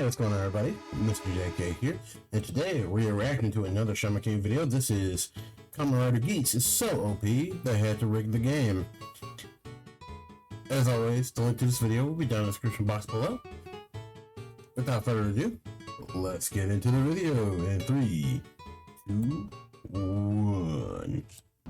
What's going on, everybody? Mr. JK here, and today we are reacting to another Shaman King video. This is Kamen Geats is so OP they had to rig the game. As always, the link to this video will be down in the description box below. Without further ado, let's get into the video in 3, 2, 1.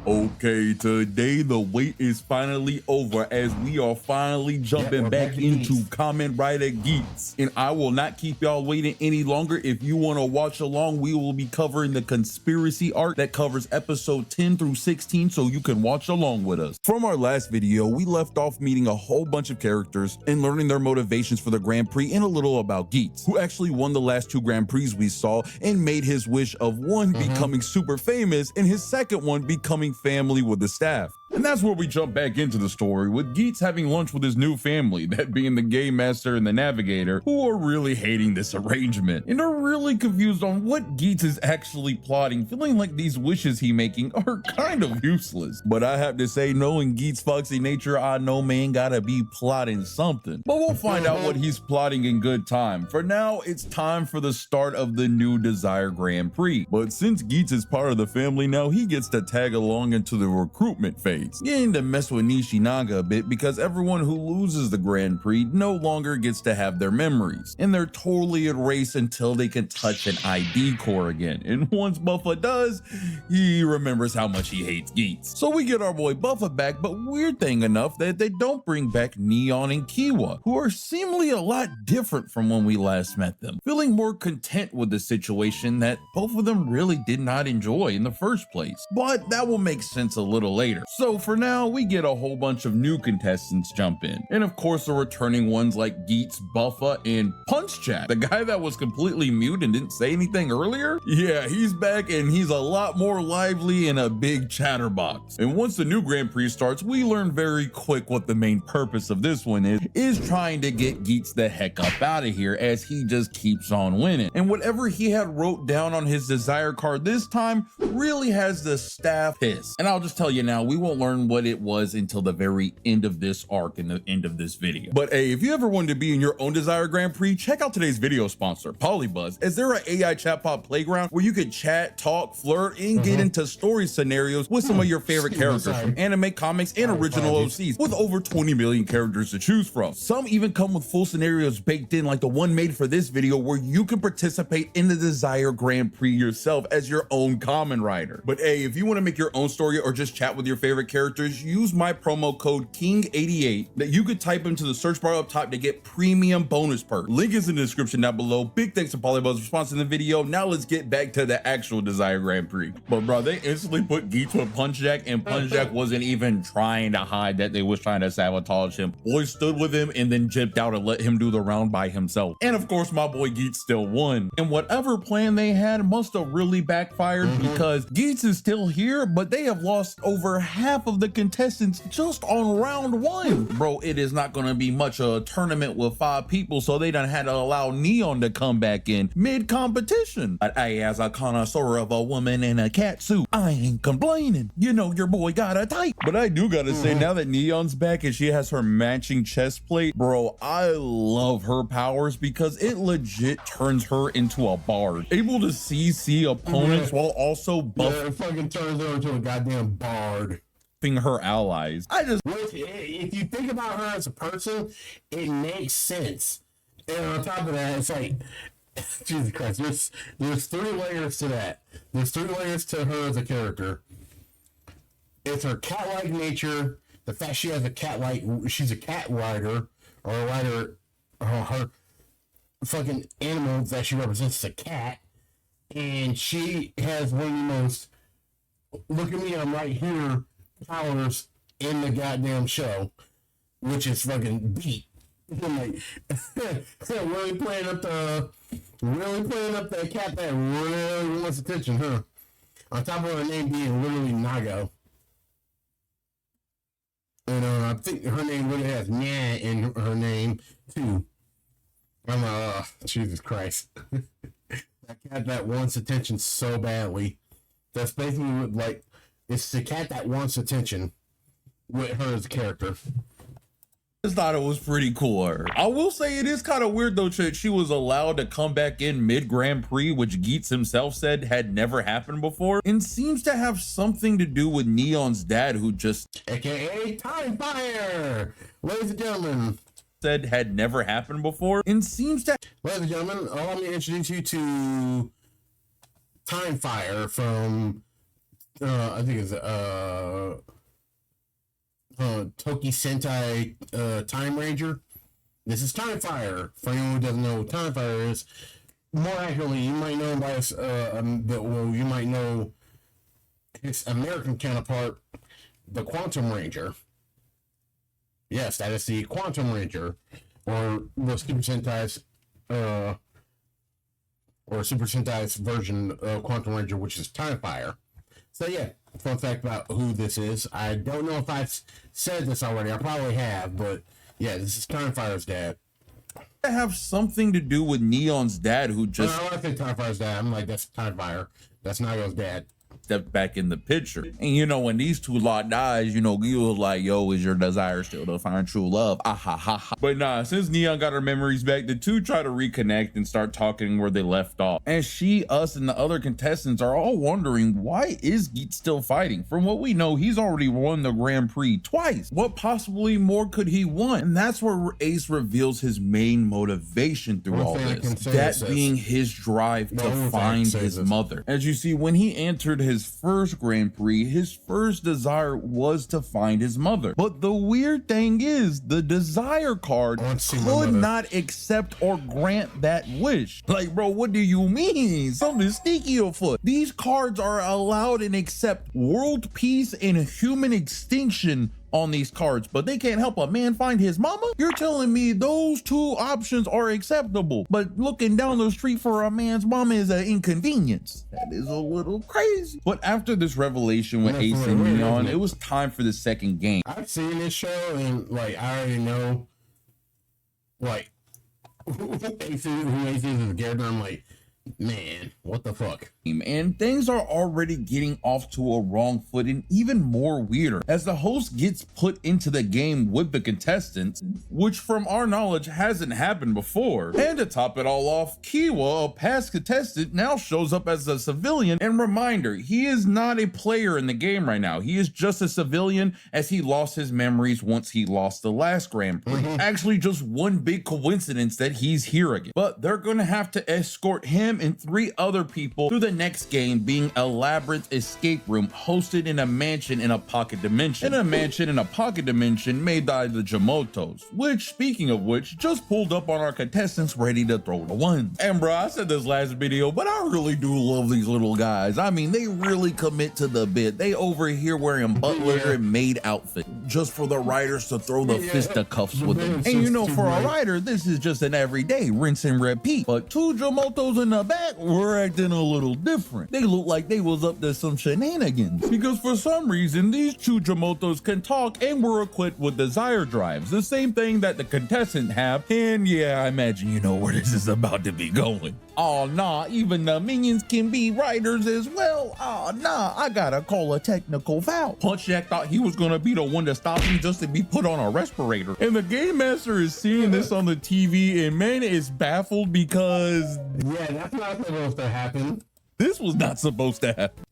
Okay, today the wait is finally over as we are finally jumping back into Kamen Rider Geats. And I will not keep y'all waiting any longer. If you want to watch along, we will be covering the conspiracy arc that covers episode 10 through 16, so you can watch along with us. From our last video, we left off meeting a whole bunch of characters and learning their motivations for the Grand Prix and a little about Geats, who actually won the last 2 Grand Prix we saw and made his wish of one becoming super famous and his second one becoming family with the staff. And that's where we jump back into the story, with Geats having lunch with his new family, that being the Game Master and the Navigator, who are really hating this arrangement and are really confused on what Geats is actually plotting, feeling like these wishes he's making are kind of useless. But I have to say, knowing Geats' foxy nature, I know man gotta be plotting something. But we'll find out what he's plotting in good time. For now, it's time for the start of the new Desire Grand Prix. But since Geats is part of the family now, he gets to tag along into the recruitment phase, getting to mess with Nishinaga a bit because everyone who loses the Grand Prix no longer gets to have their memories, and they're totally erased until they can touch an ID core again. And once Buffa does, he remembers how much he hates Geats. So we get our boy Buffa back, but weird thing enough that they don't bring back Neon and Kiwa, who are seemingly a lot different from when we last met them, feeling more content with the situation that both of them really did not enjoy in the first place. But that will make sense a little later. So for now, we get a whole bunch of new contestants jump in. And of course, the returning ones like Geats, Buffa, and Punch Jack, the guy that was completely mute and didn't say anything earlier. Yeah, he's back and he's a lot more lively and a big chatterbox. And once the new Grand Prix starts, we learn very quick what the main purpose of this one is trying to get Geats the heck up out of here as he just keeps on winning. And whatever he had wrote down on his desire card this time really has the staff pissed. And I'll just tell you now, we won't learn what it was until the very end of this arc and the end of this video. But hey, if you ever wanted to be in your own Desire Grand Prix, check out today's video sponsor, Polybuzz, as they're an AI chatbot playground where you can chat, talk, flirt, and get into story scenarios with some of your favorite characters from anime, comics, and original OCs, with over 20 million characters to choose from. Some even come with full scenarios baked in, like the one made for this video, where you can participate in the Desire Grand Prix yourself as your own Kamen Rider. But hey, if you want to make your own story or just chat with your favorite characters, use my promo code KING88 that you could type into the search bar up top to get premium bonus perks. Link is in the description down below. Big thanks to Polybuzz for sponsoring the video. Now let's get back to the actual Desire Grand Prix. But bro, they instantly put Geats with Punch Jack, and Punch Jack wasn't even trying to hide that they was trying to sabotage him. Boy stood with him and then jipped out and let him do the round by himself. And of course, my boy Geats still won. And whatever plan they had must have really backfired, because Geats is still here, but they have lost over half of the contestants just on round 1. Bro, it is not going to be much of a tournament with 5 people, so they done had to allow Neon to come back in mid-competition. But hey, as a connoisseur of a woman in a cat suit, I ain't complaining. You know your boy got a type. But I do gotta say, now that Neon's back and she has her matching chest plate, bro, I love her powers because it legit turns her into a bard, able to CC opponents while also buffing. It fucking turns her into a goddamn bard. Her allies. If you think about her as a person, it makes sense. And on top of that, it's like, Jesus Christ, there's 3 layers to that. There's 3 layers to her as a character. It's her cat-like nature, the fact she has a cat-like, she's a cat rider, or a rider, her fucking animal that she represents is a cat, and she has one of the most, look at me, I'm right here, powers in the goddamn show, which is fucking beat. Like, really playing up that cat that really wants attention, huh? On top of her name being literally Nago. And I think her name really has Nya in her name too. I'm Jesus Christ. That cat that wants attention so badly. That's basically what, like, it's the cat that wants attention with her as a character. just thought it was pretty cool. I will say it is kind of weird though that she was allowed to come back in mid Grand Prix, which Geats himself said had never happened before, and seems to have something to do with Neon's dad, who just AKA Time Fire, ladies and gentlemen. Said had never happened before, and seems to. Ladies and gentlemen, allow me to introduce you to Time Fire from I think it's Toki Sentai Time Ranger. This is Time Fire. For anyone who doesn't know what Time Fire is, more accurately, you might know him by his, you might know his American counterpart, the Quantum Ranger. Yes, that is the Quantum Ranger, or the Super Sentai's, or Super Sentai's version of Quantum Ranger, which is Time Fire. So yeah, fun fact about who this is. I don't know if I've said this already. I probably have, but yeah, this is Time Fire's dad. Have something to do with Neon's dad, who just. I think Time Fire's dad. I'm like, that's Time Fire. That's Nago's dad. Stepped back in the picture. And you know, when these two lot dies, you know, you was like, yo, is your desire still to find true love? Ah ha ha ha. But nah, since Neon got her memories back, the two try to reconnect and start talking where they left off. And she, us, and the other contestants are all wondering, why is Geats still fighting? From what we know, he's already won the Grand Prix twice. What possibly more could he want? And that's where Ace reveals his main motivation through all this. That being his drive to find his mother. As you see, when he entered his first Grand Prix, his first desire was to find his mother. But the weird thing is, the desire card could not accept or grant that wish. Like, bro, what do you mean? Something sneaky afoot. These cards are allowed and accept world peace and human extinction on these cards, but they can't help a man find his mama? You're telling me those two options are acceptable, but looking down the street for a man's mama is an inconvenience? That is a little crazy. But after this revelation with Ace and Neon, it was time for the second game. I've seen this show and like I already know like who Ace is as a character. I'm like, man, what the fuck? And things are already getting off to a wrong foot, and even more weirder as the host gets put into the game with the contestants, which from our knowledge hasn't happened before. And to top it all off, Kiwa, a past contestant, now shows up as a civilian. And reminder, he is not a player in the game right now. He is just a civilian, as he lost his memories once he lost the last Grand Prix. Actually, just one big coincidence that he's here again. But they're gonna have to escort him and 3 other people through the next game, being a labyrinth escape room hosted in a mansion in a pocket dimension. In a mansion in a pocket dimension made by the Jamotos, which, speaking of which, just pulled up on our contestants ready to throw the one. And bro, I said this last video, but I really do love these little guys. I mean, they really commit to the bit. They over here wearing butler and maid outfit just for the writers to throw the fisticuffs with them. And you know, for a writer, this is just an everyday rinse and repeat. But 2 Jamotos in the back were acting a little different. They look like they was up to some shenanigans, because for some reason these 2 Jamotos can talk and were equipped with desire drives, the same thing that the contestants have. And yeah, I imagine you know where this is about to be going. Oh nah, even the minions can be writers as well. Oh nah, I gotta call a technical foul. Punchjack thought he was gonna be the one to stop him just to be put on a respirator. And the game master is seeing this on the TV and man is baffled because yeah, that's not supposed to happen. This was not supposed to happen.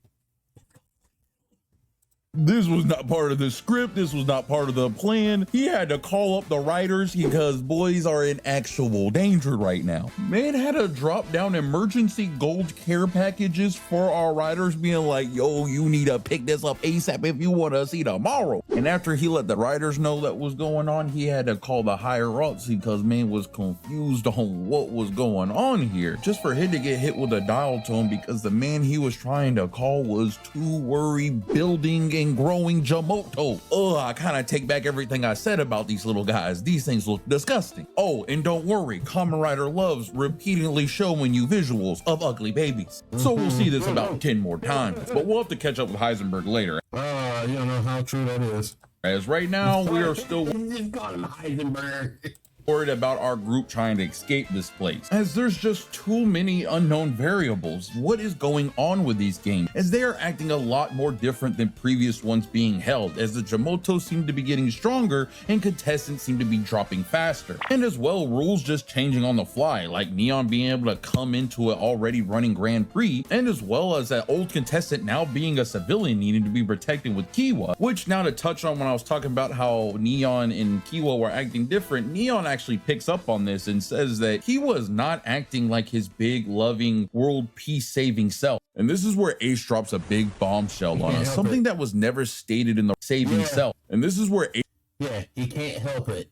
This was not part of the script. This was not part of the plan. He had to call up the writers because boys are in actual danger right now. Man had to drop down emergency gold care packages for our writers, being like, yo, you need to pick this up ASAP if you want to see tomorrow. And after he let the writers know that was going on, he had to call the higher ups because man was confused on what was going on here. Just for him to get hit with a dial tone because the man he was trying to call was too worried building and growing Jamoto. Ugh, I kind of take back everything I said about these little guys. These things look disgusting. Oh, and don't worry, Kamen Rider loves repeatedly showing you visuals of ugly babies. So we'll see this about 10 more times, but we'll have to catch up with Heisenberg later. You don't know how true that is. As right now, we are still... Just call him Heisenberg. worried about our group trying to escape this place, as there's just too many unknown variables. What is going on with these games, as they are acting a lot more different than previous ones being held, as the Jamotos seem to be getting stronger and contestants seem to be dropping faster, and as well rules just changing on the fly, like Neon being able to come into an already running Grand Prix, and as well as that old contestant now being a civilian needing to be protected with Kiwa. Which, now to touch on when I was talking about how Neon and Kiwa were acting different, Neon actually picks up on this and says that he was not acting like his big, loving, world peace saving self. And this is where Ace drops a big bombshell on us, something that was never stated in the saving self. And this is where Ace, he can't help it.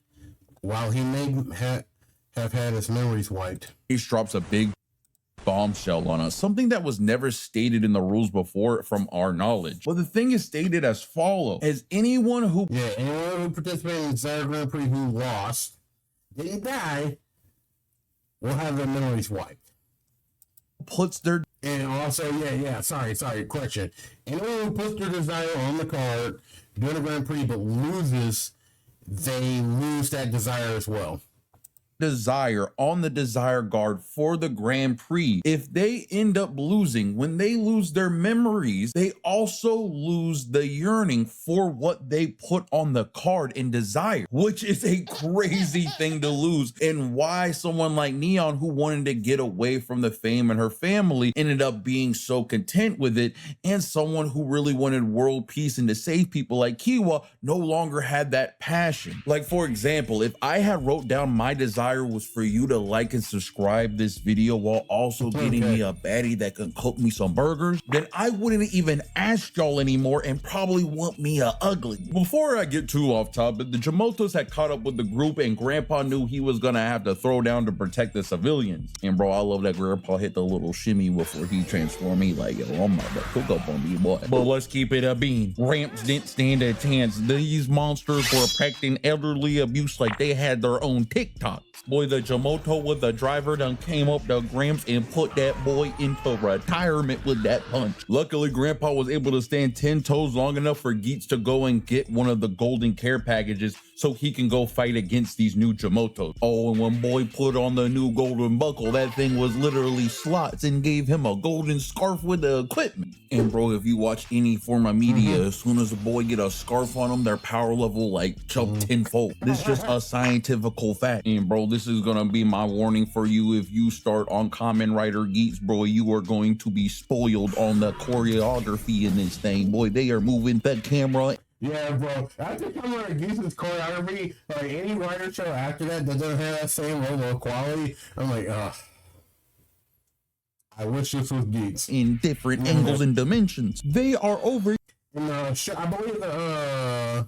While he may have had his memories wiped, Ace drops a big bombshell on us, something that was never stated in the rules before from our knowledge. Well, the thing is stated as follows: as anyone who participated in Desire Grand Prix who lost, didn't die, will have their memories wiped. Puts their And also, sorry, question. Anyone who puts their desire on the card during the Grand Prix but loses, they lose that desire as well. Desire on the desire guard for the Grand Prix. If they end up losing, when they lose their memories, they also lose the yearning for what they put on the card in desire, which is a crazy thing to lose, and why someone like Neon, who wanted to get away from the fame and her family, ended up being so content with it, and someone who really wanted world peace and to save people like Kiwa no longer had that passion. Like, for example, if I had wrote down my desire was for you to like and subscribe this video while also getting me a baddie that can cook me some burgers, then I wouldn't even ask y'all anymore and probably want me a ugly. Before I get too off topic, the Jamotos had caught up with the group, and Grandpa knew he was gonna have to throw down to protect the civilians. And bro, I love that Grandpa hit the little shimmy before he transformed me, like, yo, I'm about to cook up on me, boy. But let's keep it a bean. Gramps didn't stand a chance. These monsters were practicing elderly abuse like they had their own TikTok. Boy, the Jamoto with the driver done came up to Gramps and put that boy into retirement with that punch. Luckily, Grandpa was able to stand 10 toes long enough for Geats to go and get one of the golden care packages so he can go fight against these new Jamotos. Oh, and when boy put on the new golden buckle, that thing was literally slots and gave him a golden scarf with the equipment. And bro, if you watch any form of media, as soon as a boy get a scarf on them, their power level like jump tenfold. This is just a scientifical fact. And bro, this is gonna be my warning for you. If you start on Kamen Rider Geats, bro, you are going to be spoiled on the choreography in this thing. Boy, they are moving the camera. Yeah, bro. I think I'm gonna use this choreography. Like any writer show after that doesn't have that same level of quality. I'm like, ugh. I wish this was Geats. In different angles and dimensions. They are over. And I believe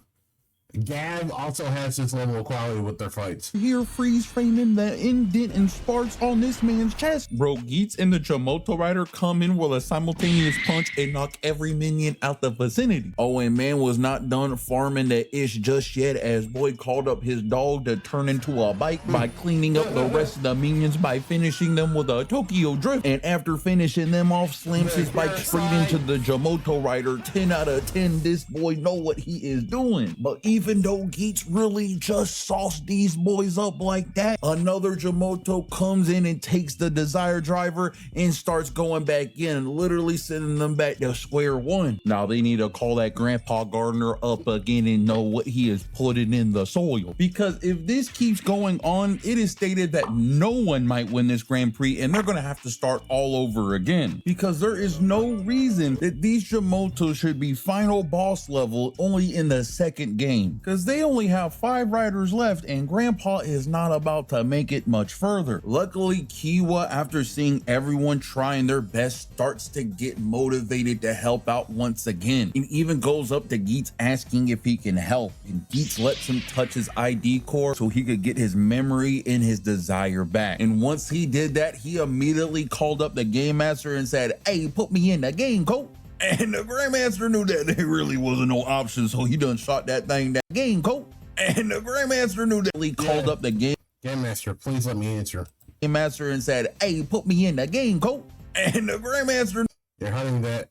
Gab also has this level of quality with their fights. Here freeze framing the indent and sparks on this man's chest. Bro, Geats and the Jamoto Rider come in with a simultaneous punch and knock every minion out the vicinity. Oh, and man was not done farming the ish just yet, as boy called up his dog to turn into a bike by cleaning up the rest of the minions by finishing them with a Tokyo drift. And after finishing them off, slams his bike straight into the Jamoto Rider. 10 out of 10, this boy know what he is doing. But even though Geats really just sauced these boys up like that, another Jamoto comes in and takes the Desire Driver and starts going back in, literally sending them back to square one. Now they need to call that Grandpa Gardner up again and know what he is putting in the soil. Because if this keeps going on, it is stated that no one might win this Grand Prix and they're gonna have to start all over again. Because there is no reason that these Jamotos should be final boss level only in the second game. Because they only have 5 riders left and Grandpa is not about to make it much further. Luckily, Kiwa, after seeing everyone trying their best, starts to get motivated to help out once again, and even goes up to Geats asking if he can help, and Geats lets him touch his ID core so he could get his memory and his desire back. And once he did that, he immediately called up the Game Master and said, "Hey, put me in the game, coach." And the Grandmaster knew that there really wasn't no option, so he done shot that thing that game, coach. And the Grandmaster knew that. He called up the Game Master, please let me answer. Game Master and said, "Hey, put me in the game, coach." And the Grandmaster, they're hunting that.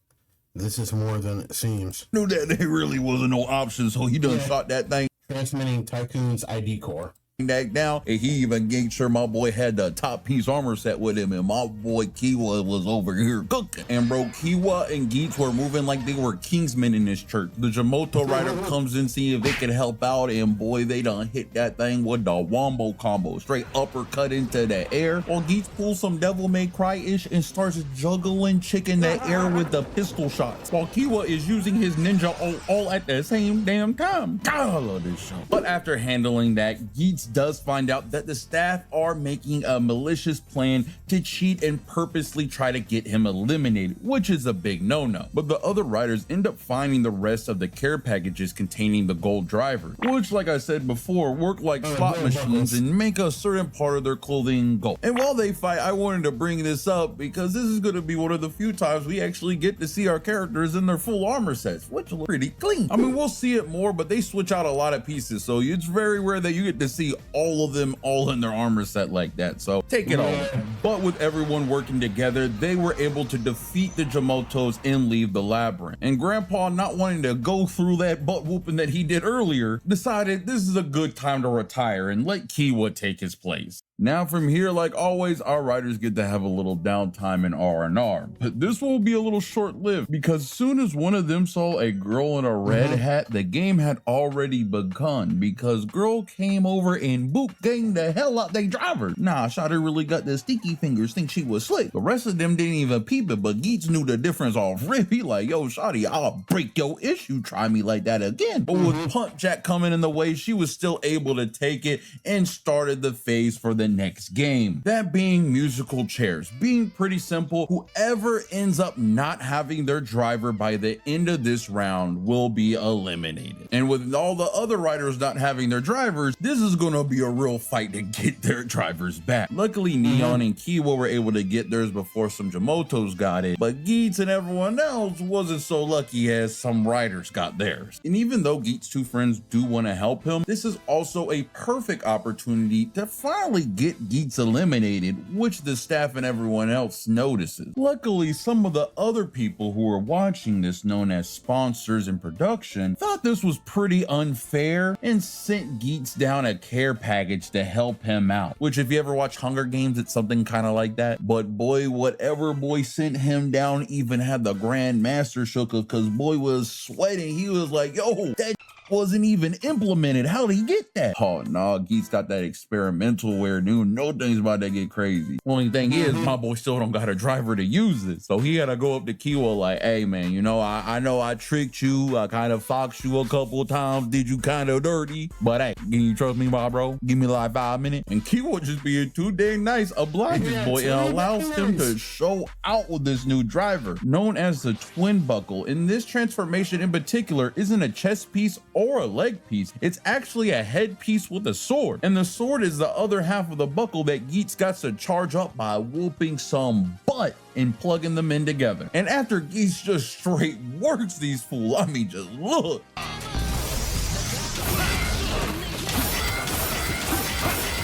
This is more than it seems. Knew that there really wasn't no option, so he done shot that thing. Transmitting Tycoon's ID core. that down, and he even made sure my boy had the top piece armor set with him, and my boy Kiwa was over here cooking. And bro, Kiwa and Geats were moving like they were kingsmen in this church. The Jamoto rider comes in, see if they can help out, and boy, they done hit that thing with the wombo combo, straight uppercut into the air, while Geats pulls some Devil May Cry-ish and starts juggling chicken the air with the pistol shots, while Kiwa is using his ninja all at the same damn time. God, I love this show. But after handling that, Geats does find out that the staff are making a malicious plan to cheat and purposely try to get him eliminated, which is a big no-no. But the other riders end up finding the rest of the care packages containing the gold driver, which, like I said before, work like slot machines and make a certain part of their clothing gold. And while they fight, I wanted to bring this up because this is going to be one of the few times we actually get to see our characters in their full armor sets, which look pretty clean. I mean, we'll see it more, but they switch out a lot of pieces, so it's very rare that you get to see all of them all in their armor set like that, so take it all. But with everyone working together, they were able to defeat the Jamotos and leave the labyrinth. And Grandpa, not wanting to go through that butt whooping that he did earlier, decided this is a good time to retire and let Kiwa take his place. Now from here, like always, our riders get to have a little downtime in R&R, but this will be a little short-lived because as soon as one of them saw a girl in a red hat, the game had already begun because girl came over and boop ganged the hell out they driver. Nah, Shawty really got the sticky fingers, think she was slick. The rest of them didn't even peep it, but Geats knew the difference off rip. He like, yo, Shawty, I'll break your issue, try me like that again. But with Pump Jack coming in the way, she was still able to take it and started the phase for the next game, that being musical chairs. Being pretty simple, whoever ends up not having their driver by the end of this round will be eliminated. And with all the other riders not having their drivers, this is gonna be a real fight to get their drivers back. Luckily, Neon and Kiwa were able to get theirs before some Jamotos got it, but Geats and everyone else wasn't so lucky as some riders got theirs. And even though Geats' two friends do want to help him, this is also a perfect opportunity to finally get Geats eliminated, which the staff and everyone else notices. Luckily, some of the other people who were watching this, known as sponsors and production, thought this was pretty unfair and sent Geats down a care package to help him out, which if you ever watch Hunger Games, it's something kind of like that. But boy, whatever boy sent him down even had the Grand Master shook up because boy was sweating. He was like, yo, that wasn't even implemented. How'd he get that? Oh no, Geats got that experimental where dude, no things about to get crazy. Only thing is, my boy still don't got a driver to use it. So he had to go up to Kiwa like, hey man, you know I tricked you. I kind of foxed you a couple times, did you kind of dirty. But hey, can you trust me, my bro? Give me like 5 minutes. And Kiwa just being too dang nice, obliges boy, and allows him to show out with this new driver, known as the twin buckle. And this transformation in particular isn't a chest piece or a leg piece. It's actually a headpiece with a sword. And the sword is the other half of the buckle that Geats got to charge up by whooping some butt and plugging them in together. And after Geats just straight works these fools, I mean, just look.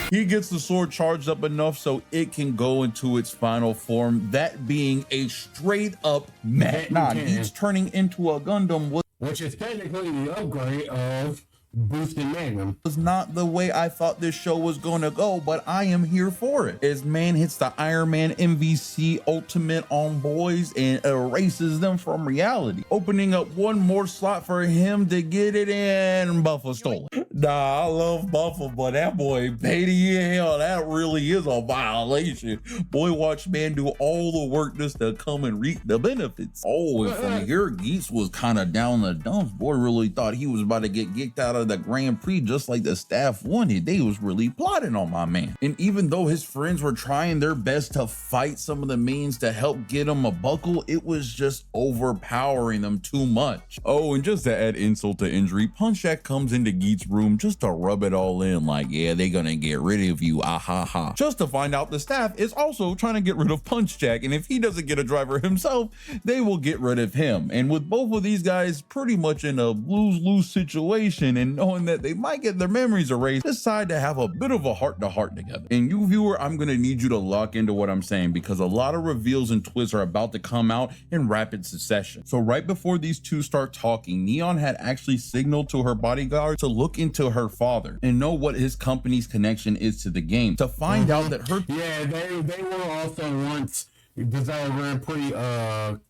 He gets the sword charged up enough so it can go into its final form, that being a straight up mech. Nah, Geats turning into a Gundam which is technically the upgrade of boosted Magnum. Was not the way I thought this show was gonna go, but I am here for it. As man hits the Iron Man MVC ultimate on boys and erases them from reality, opening up one more slot for him to get it in. Buffer stole it. Nah, I love Buffer, but that boy, Petey in hell, that really is a violation. Boy, watch man do all the work just to come and reap the benefits. Oh, and from here, Geats was kind of down the dumps. Boy really thought he was about to get kicked out of the Grand Prix just like the staff wanted. They was really plotting on my man. And even though his friends were trying their best to fight some of the means to help get him a buckle, it was just overpowering them too much. Oh, and just to add insult to injury, Punch Jack comes into Geats' room just to rub it all in like, yeah, they gonna get rid of you, ah ha ha. Just to find out the staff is also trying to get rid of Punch Jack, and if he doesn't get a driver himself, they will get rid of him. And with both of these guys pretty much in a lose-lose situation, and and knowing that they might get their memories erased, decide to have a bit of a heart-to-heart together. And you viewer, I'm gonna need you to lock into what I'm saying, because a lot of reveals and twists are about to come out in rapid succession. So right before these two start talking, Neon had actually signaled to her bodyguard to look into her father and know what his company's connection is to the game, to find out that her— Yeah, they were also once Desire Grand Prix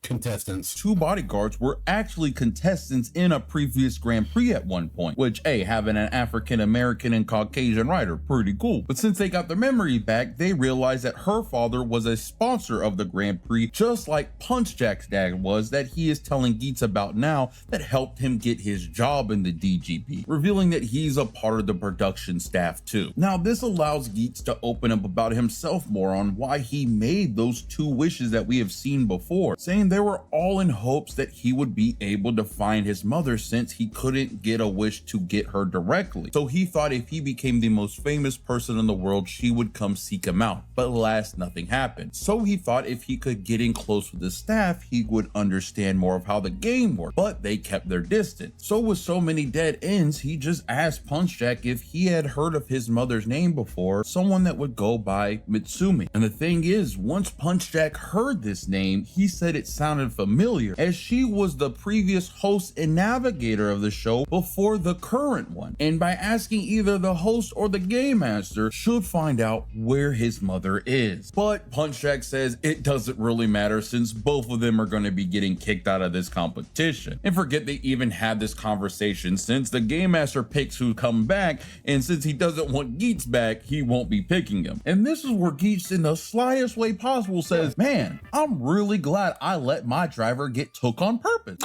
contestants. Two bodyguards were actually contestants in a previous Grand Prix at one point, which, hey, having an African American and Caucasian rider, pretty cool. But since they got their memory back, they realized that her father was a sponsor of the Grand Prix, just like Punch Jack's dad was, that he is telling Geats about now, that helped him get his job in the DGP, revealing that he's a part of the production staff too. Now this allows Geats to open up about himself more on why he made those two wishes that we have seen before, saying they were all in hopes that he would be able to find his mother, since he couldn't get a wish to get her directly. So he thought if he became the most famous person in the world, she would come seek him out. But alas, nothing happened. So he thought if he could get in close with the staff, he would understand more of how the game worked, but they kept their distance. So with so many dead ends, he just asked Punch Jack if he had heard of his mother's name before, someone that would go by Mitsumi. And the thing is, once Punch Jack heard this name, he said it sounded familiar, as she was the previous host and navigator of the show before the current one. And by asking either the host or the game master, should find out where his mother is. But Punch Jack says it doesn't really matter, since both of them are going to be getting kicked out of this competition. And forget they even had this conversation, since the game master picks who come back, and since he doesn't want Geats back, he won't be picking him. And this is where Geats, in the slyest way possible, says, man, I'm really glad I let my driver get took on purpose.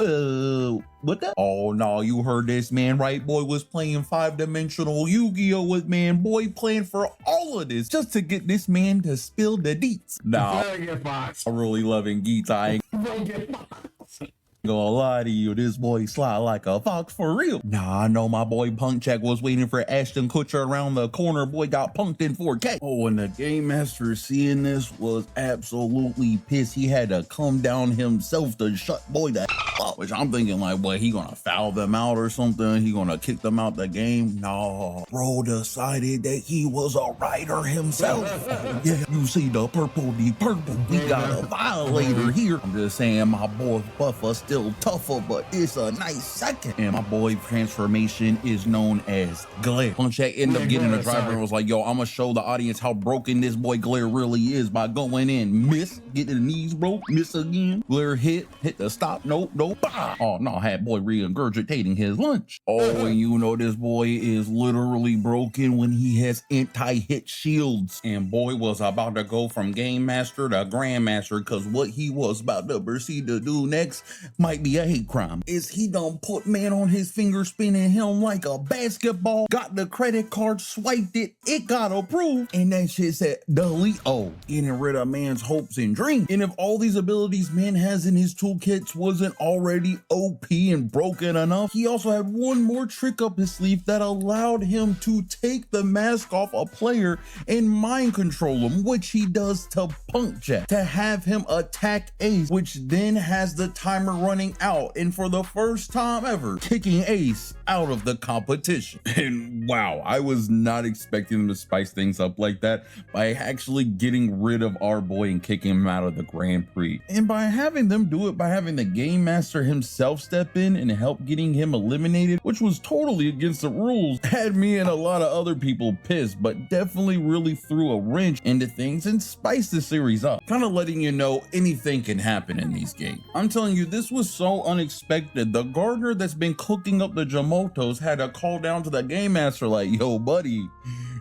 What the? Oh no, you heard this, man. Right boy was playing 5-dimensional Yu-Gi-Oh with man boy, playing for all of this just to get this man to spill the deets. Nah, I'm really loving Geats. I ain't gonna lie to you, this boy slide like a fox for real. Nah, I know my boy Punch Jack was waiting for Ashton Kutcher around the corner. Boy got punked in 4K. Oh, and the game master seeing this was absolutely pissed. He had to come down himself to shut boy the up, which I'm thinking like, what, he gonna foul them out or something? He gonna kick them out the game? No, bro decided that he was a writer himself. Yeah, you see the purple, we got a violator here. I'm just saying, my boy Buffer still tougher, but it's a nice second. And my boy transformation is known as Glare. Punch Jack ended up getting a driver and was like, yo, I'm gonna show the audience how broken this boy Glare really is by going in, miss, get the knees broke, miss again. Glare hit the stop, nope, bah. Oh no, had boy regurgitating his lunch. Oh, and you know this boy is literally broken when he has anti-hit shields. And boy was about to go from Game Master to Grandmaster, because what he was about to proceed to do next might be a hate crime. Is he done put man on his finger, spinning him like a basketball, got the credit card, swiped it got approved, and that shit said delete. Oh, getting rid of man's hopes and dreams. And if all these abilities man has in his toolkits wasn't already OP and broken enough, he also had one more trick up his sleeve that allowed him to take the mask off a player and mind control him, which he does to Punch Jack, to have him attack Ace, which then has the timer running out, and for the first time ever, kicking Ace out of the competition. And wow, I was not expecting them to spice things up like that by actually getting rid of our boy and kicking him out of the Grand Prix. And by having them do it by having the game master himself step in and help getting him eliminated, which was totally against the rules, had me and a lot of other people pissed, but definitely really threw a wrench into things and spiced the series up, kind of letting you know anything can happen in these games. I'm telling you, this was so unexpected. The gardener that's been cooking up the Jamotos had to call down to the game master like, yo buddy,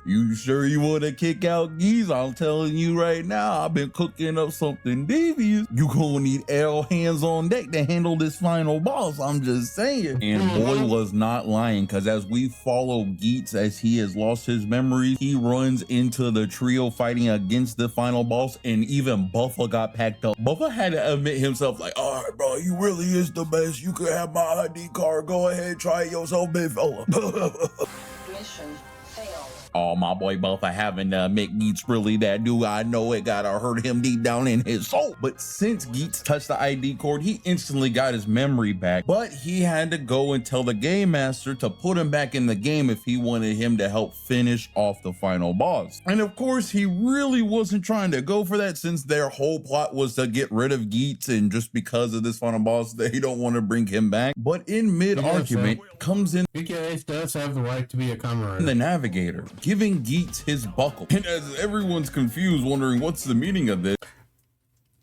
you sure you want to kick out Geats? I'm telling you right now, I've been cooking up something devious. You gonna need all hands on deck to handle this final boss. I'm just saying. And boy was not lying, because as we follow Geats as he has lost his memories, he runs into the trio fighting against the final boss, and even Buffer got packed up. Buffer had to admit himself like, all right, bro, you really is the best. You could have my ID card. Go ahead, try it yourself, big fella. Mission failed. Oh, my boy Buff, I haven't met Geats really that dude. I know it gotta hurt him deep down in his soul. But since Geats touched the ID cord, he instantly got his memory back. But he had to go and tell the game master to put him back in the game if he wanted him to help finish off the final boss. And of course, he really wasn't trying to go for that, since their whole plot was to get rid of Geats, and just because of this final boss, they don't want to bring him back. But in mid-argument comes in BKH does have the right to be a Kamen Rider. The Navigator, giving Geats his buckle. And as everyone's confused, wondering what's the meaning of this,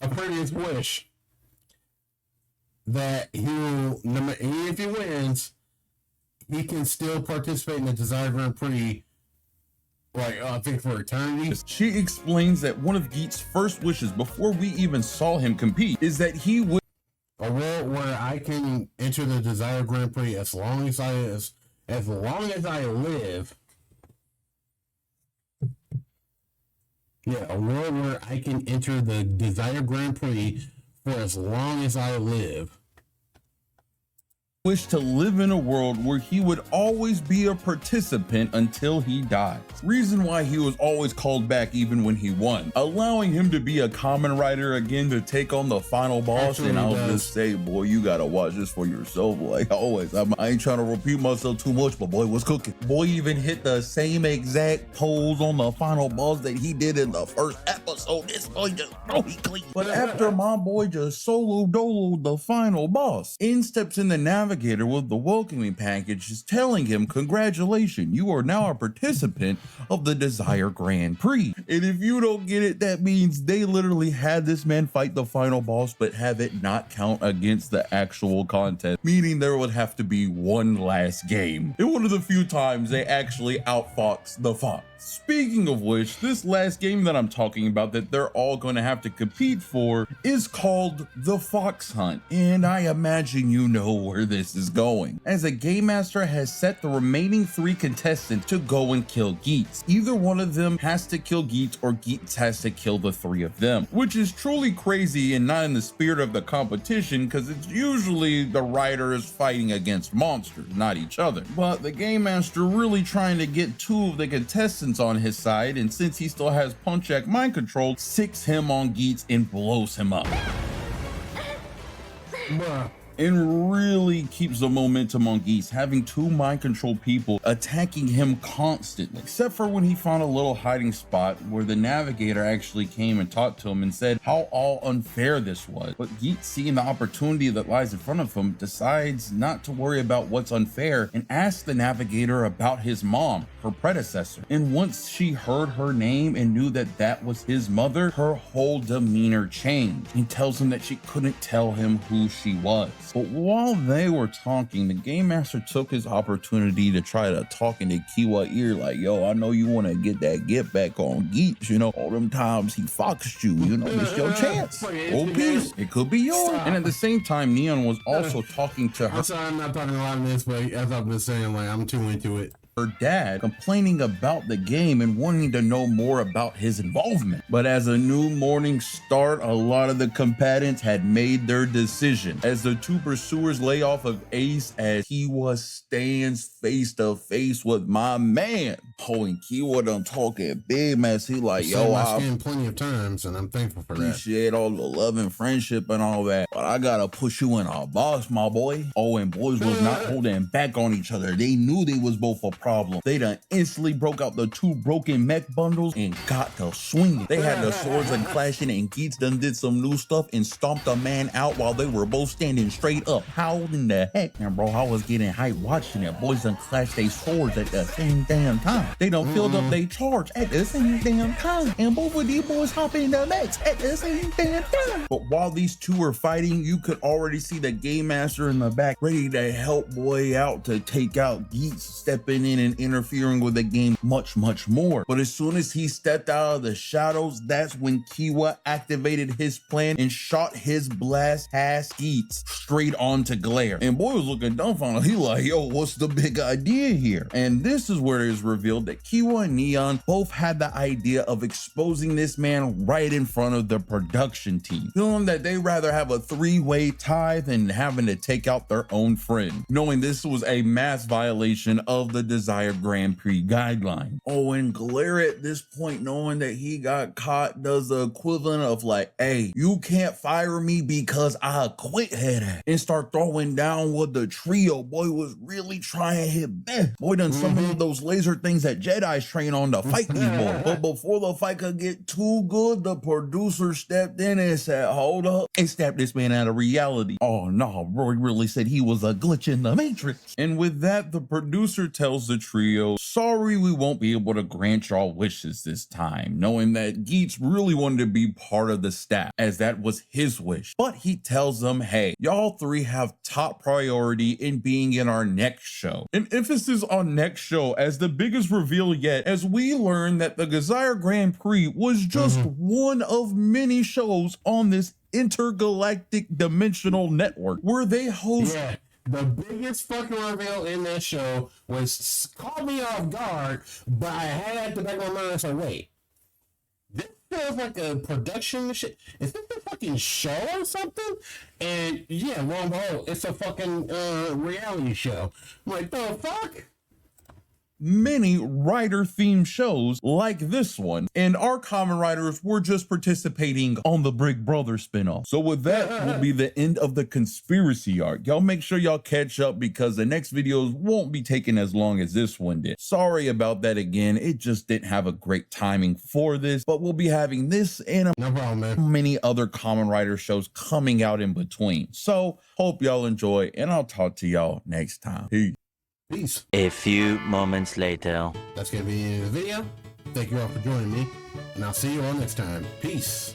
a previous wish that if he wins, he can still participate in the Desire Grand Prix, like I think for eternity. She explains that one of Geats' first wishes before we even saw him compete is that he would a world where I can enter the Desire Grand Prix as long as I live. Yeah, a world where I can enter the Desire Grand Prix for as long as I live. Wish to live in a world where he would always be a participant until he dies. Reason why he was always called back even when he won, allowing him to be a Kamen Rider again to take on the final boss. Actually, and I'll just say, boy, you gotta watch this for yourself. Like always, I ain't trying to repeat myself too much, but boy, what's cooking? Boy even hit the same exact pose on the final boss that he did in the first episode. This boy just he clean. But after my boy just solo doloed the final boss, in steps in the Navigator with the welcoming package, just telling him, congratulations, you are now a participant of the Desire Grand Prix. And if you don't get it, that means they literally had this man fight the final boss, but have it not count against the actual contest, meaning there would have to be one last game. And one of the few times they actually outfoxed the fox. Speaking of which, this last game that I'm talking about that they're all going to have to compete for is called the Fox Hunt, and I imagine you know where this is going, as a game master has set the remaining 3 contestants to go and kill Geats. Either one of them has to kill Geats, or Geats has to kill the 3 of them, which is truly crazy and not in the spirit of the competition, because it's usually the riders fighting against monsters, not each other. But the game master really trying to get 2 of the contestants on his side, and since he still has Punchak mind control, sicks him on Geats and blows him up. Bruh. And really keeps the momentum on Geats, having 2 mind control people attacking him constantly, except for when he found a little hiding spot where the Navigator actually came and talked to him and said how all unfair this was. But Geats, seeing the opportunity that lies in front of him, decides not to worry about what's unfair and asks the Navigator about his mom, her predecessor. And once she heard her name and knew that that was his mother, her whole demeanor changed, and tells him that she couldn't tell him who she was. But while they were talking, the game master took his opportunity to try to talk into Kiwa's ear, like, yo, I know you want to get that get back on Geats, you know, all them times he foxed you, you know, this your chance. Oh, peace, it could be yours. Stop. And at the same time, Neon was also talking to her. I'm sorry, I'm not talking a lot of this, but as I've been saying, like, I'm too into it. Her dad, complaining about the game and wanting to know more about his involvement. But as a new morning start, a lot of the combatants had made their decision, as the 2 pursuers lay off of Ace as Kiwa stands face to face with my man. Oh, and Kiwa done talking big mess. He like, yo, I've seen plenty of times, and I'm thankful for that. Appreciate all the love and friendship and all that, but I gotta push you in a box, my boy. Oh, and boys was not holding back on each other. They knew they was both a problem. They done instantly broke out the 2 broken mech bundles and got to swinging. They had the swords and clashing, and Geats done did some new stuff and stomped a man out while they were both standing straight up. How in the heck? And bro, I was getting hyped watching it. Boys done clashed their swords at the same damn time. They done filled up their charge at the same damn time. And both of these boys hopping in the mechs at the same damn time. But while these 2 were fighting, you could already see the game master in the back ready to help boy out to take out Geats, stepping in and interfering with the game much more. But as soon as he stepped out of the shadows, that's when Kiwa activated his plan and shot his blast past Geats straight onto Glare. And boy was looking dumbfounded. He like, yo, what's the big idea here? And this is where it is revealed that Kiwa and Neon both had the idea of exposing this man right in front of the production team, feeling that they rather have a 3-way tie than having to take out their own friend, knowing this was a mass violation of the desired Grand Prix guideline. Oh, and Glare at this point, knowing that he got caught, does the equivalent of like, hey, you can't fire me because I quit head at, and start throwing down with the trio. Boy was really trying to hit back. Boy done some of those laser things that Jedi's train on to fight these boys. But before the fight could get too good, the producer stepped in and said, hold up, and snapped this man out of reality. Oh no, Roy really said he was a glitch in the Matrix. And with that, the producer tells the trio, sorry, we won't be able to grant y'all wishes this time, knowing that Geats really wanted to be part of the staff, as that was his wish. But he tells them, hey, y'all three have top priority in being in our next show. An emphasis on next show as the biggest reveal yet, as we learn that the Desire Grand Prix was just one of many shows on this intergalactic dimensional network where they host. Yeah, the biggest fucking reveal in that show was caught me off guard, but I had to back of my mind and say, wait, this feels like a production shit. Is this a fucking show or something? And yeah, lo and behold, it's a fucking reality show. I'm like, the fuck? Many writer-themed shows like this one, and our Kamen writers were just participating on the Big Brother spinoff. So with that will be the end of the conspiracy arc. Y'all make sure y'all catch up because the next videos won't be taking as long as this one did. Sorry about that again, it just didn't have a great timing for this, but we'll be having this and No problem, man. many other Kamen Rider shows coming out in between. So hope y'all enjoy, and I'll talk to y'all next time. Peace. Peace. A few moments later. That's going to be the end of the video. Thank you all for joining me, and I'll see you all next time. Peace.